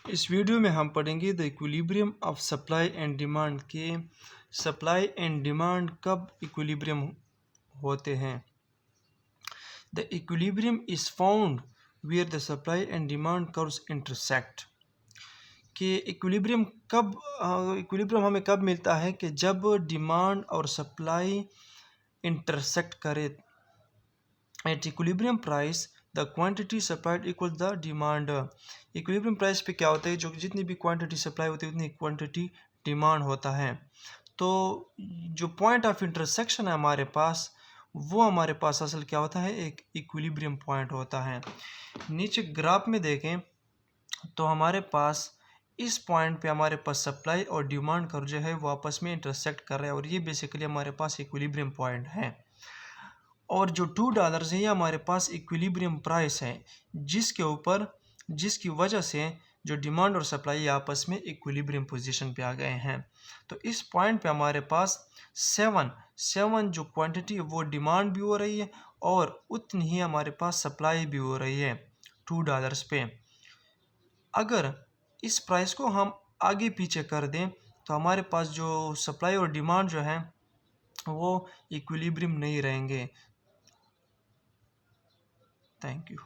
इस वीडियो में हम पढ़ेंगे the equilibrium of supply and demand के सप्लाई एंड डिमांड कब इक्विलिब्रियम होते हैं। The equilibrium is found where the supply and demand curves intersect. कि इक्विलिब्रियम हमें कब मिलता है कि जब डिमांड और सप्लाई इंटरसेक्ट करे। At equilibrium price the quantity supplied equal the demand. Equilibrium price पे क्या होता है, जो जितनी भी क्वांटिटी सप्लाई होती है उतनी क्वांटिटी डिमांड होता है। तो जो पॉइंट ऑफ इंटरसेक्शन है हमारे पास, वो हमारे पास असल क्या होता है, एक इक्विलिब्रियम पॉइंट होता है। नीचे ग्राफ में देखें तो हमारे पास इस पॉइंट पे हमारे पास सप्लाई और डिमांड कर्व जो है वो आपस में इंटरसेक्ट कर रहे हैं और ये बेसिकली हमारे पास इक्विलिब्रियम पॉइंट है। और जो $2 है ये हमारे पास इक्विलिब्रियम प्राइस है, जिसकी वजह से जो डिमांड और सप्लाई आपस में इक्विलिब्रियम पोजीशन पे आ गए हैं। तो इस पॉइंट पे हमारे पास 7 जो क्वांटिटी है वो डिमांड भी हो रही है और उतनी ही हमारे पास सप्लाई भी हो रही है $2 पे। अगर इस प्राइस को हम आगे पीछे कर दें तो हमारे पास जो सप्लाई और डिमांड जो है वो इक्विलिब्रियम नहीं रहेंगे। Thank you.